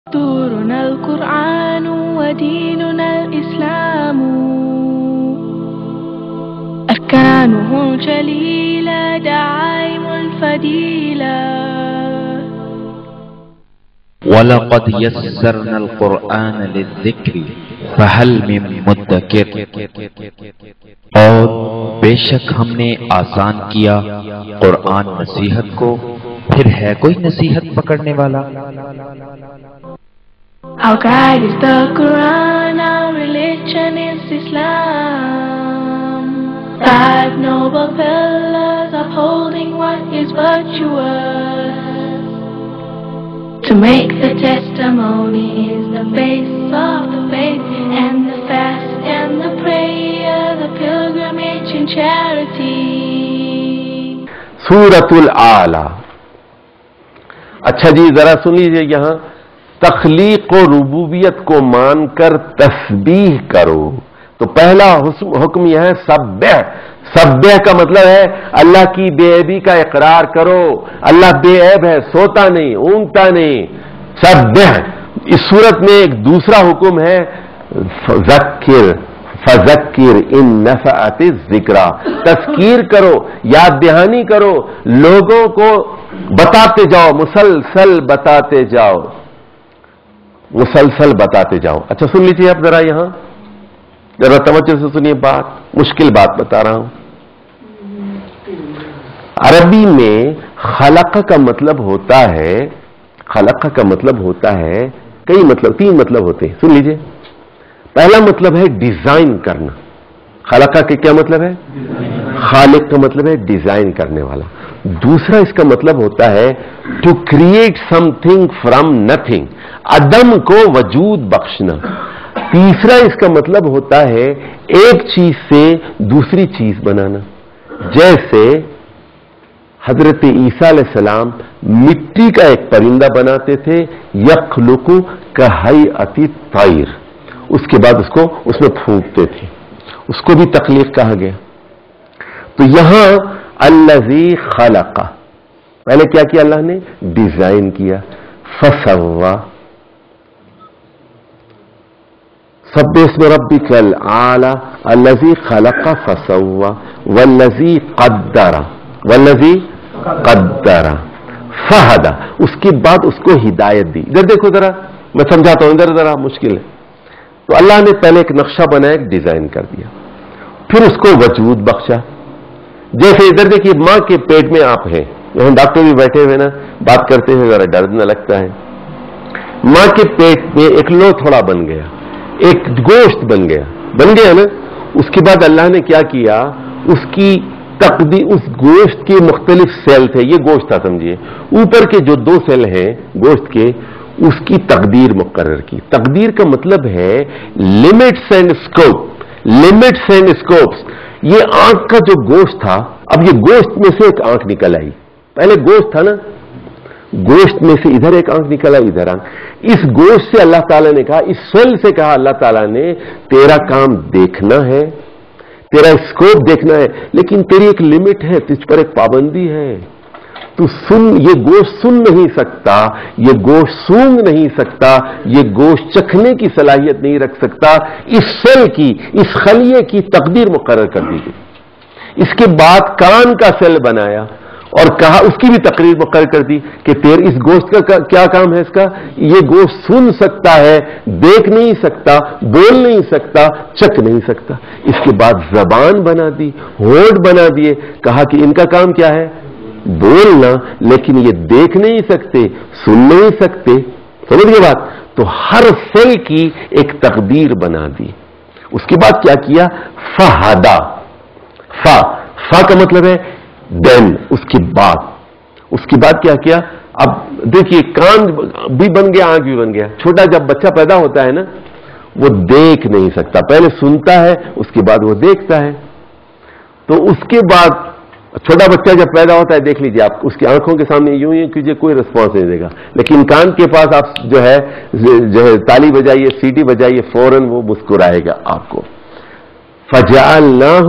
دستورنا القرآن وديننا الإسلام أركانه جليلة دعائم الفضيلة وَلَقَدْ يَسَّرْنَا الْقُرْآنَ لِلذِّكْرِ فَهَلْ مِن مُدَّكِرٍ، اور بے شک ہم نے آسان کیا قرآن نصیحت کو، پھر ہے کوئی نصیحت پکڑنے والا؟ Our guide is the Quran, our religion is Islam. 5 noble pillars upholding what is virtuous. To make the testimony is the base of the faith, and the fast and the prayer, the pilgrimage and charity. سورۃ العالی. اچھا جی ذرا سن لیجیے، یہاں تخلیق و ربوبیت کو مان کر تسبیح کرو. تو پہلا حکم یہ ہے سبح. سبح کا مطلب ہے اللہ کی بے عیبی کا اقرار کرو. اللہ بے عیب ہے، سوتا نہیں، اونگتا نہیں. سبح. اس صورت میں ایک دوسرا حکم ہے فذکر ان نفعت الذکریٰ. تذکیر کرو، یاد دہانی کرو، لوگوں کو بتاتے جاؤ، مسلسل بتاتے جاؤ، مسلسل بتاتے جاؤ. اچھا سن لیجیے اب ذرا، یہاں ذرا توجہ سے سنیے، بات مشکل بات بتا رہا ہوں. عربی میں خلق کا مطلب ہوتا ہے، خلق کا مطلب ہوتا ہے کئی مطلب، 3 مطلب ہوتے ہیں. سن لیجیے. پہلا مطلب ہے ڈیزائن کرنا. خلق کے کیا مطلب ہے؟ خالق کا مطلب ہے ڈیزائن کرنے والا. دوسرا اس کا مطلب ہوتا ہے to create something from nothing, عدم کو وجود بخشنا. تیسرا اس کا مطلب ہوتا ہے ایک چیز سے دوسری چیز بنانا. جیسے حضرت عیسیٰ علیہ السلام مٹی کا ایک پرندہ بناتے تھے، یخلق کہیئۃ الطیر، اس کے بعد اس کو اس میں پھونکتے تھے، اس کو بھی تخلیق کہا گیا. تو یہاں الذی خلق، پہلے کیا کیا اللہ نے؟ ڈیزائن کیا. فسوا، سبح اسم ربک الاعلی الذی خلق فسوا والذی قدر فہدی، اس کے بعد اس کو ہدایت دی. ادھر دیکھو ذرا، میں سمجھاتا ہوں، ادھر ذرا مشکل ہے. تو اللہ نے پہلے ایک نقشہ بنایا، ایک ڈیزائن کر دیا، پھر اس کو وجود بخشا. جیسے ادھر دیکھیے، ماں کے پیٹ میں آپ ہیں، یہاں ڈاکٹر بھی بیٹھے ہوئے نا، بات کرتے ہوئے ذرا ڈر نہ لگتا ہے. ماں کے پیٹ میں ایک لو تھوڑا بن گیا، ایک گوشت بن گیا نا. اس کے بعد اللہ نے کیا کیا؟ اس کی تقدیر، اس گوشت کے مختلف سیل تھے، یہ گوشت تھا سمجھیے، اوپر کے جو 2 سیل ہیں گوشت کے، اس کی تقدیر مقرر کی. تقدیر کا مطلب ہے limits and scope, limits and scopes. یہ آنکھ کا جو گوشت تھا، اب یہ گوشت میں سے ایک آنکھ نکل آئی. پہلے گوشت تھا نا، گوشت میں سے ادھر ایک آنکھ نکل آئی، ادھر آنکھ. اس گوشت سے اللہ تعالیٰ نے کہا، اس سیل سے کہا اللہ تعالیٰ نے، تیرا کام دیکھنا ہے، تیرا اسکوپ دیکھنا ہے، لیکن تیری ایک لمٹ ہے، تجھ پر ایک پابندی ہے. تو سن، یہ گوشت سن نہیں سکتا، یہ گوشت سونگ نہیں سکتا، یہ گوشت چکھنے کی صلاحیت نہیں رکھ سکتا. اس سیل کی، اس خلیے کی تقدیر مقرر کر دی گئی. اس کے بعد کان کا سیل بنایا اور کہا، اس کی بھی تقریر مقرر کر دی کہ اس گوشت کا کیا کام ہے. اس کا یہ گوشت سن سکتا ہے، دیکھ نہیں سکتا، بول نہیں سکتا، چکھ نہیں سکتا. اس کے بعد زبان بنا دی، ہونٹ بنا دیے، کہا کہ ان کا کام کیا ہے؟ بولنا، لیکن یہ دیکھ نہیں سکتے، سن نہیں سکتے. سمجھ گئے بات؟ تو ہر سیل کی ایک تقدیر بنا دی. اس کے بعد کیا کیا؟ فہدا. فا کا مطلب ہے دین. اس کے بعد کیا کیا؟ اب دیکھیے، کان بھی بن گیا، آنکھ بھی بن گیا. چھوٹا جب بچہ پیدا ہوتا ہے نا، وہ دیکھ نہیں سکتا، پہلے سنتا ہے، اس کے بعد وہ دیکھتا ہے. تو اس کے بعد چھوٹا بچہ جب پیدا ہوتا ہے، دیکھ لیجیے آپ، اس کی آنکھوں کے سامنے یوں کیجیے، کوئی رسپانس نہیں دے گا. لیکن کان کے پاس آپ جو ہے تالی بجائیے، سیٹی بجائیے، فوراً وہ مسکرائے گا آپ کو. فجعلناہ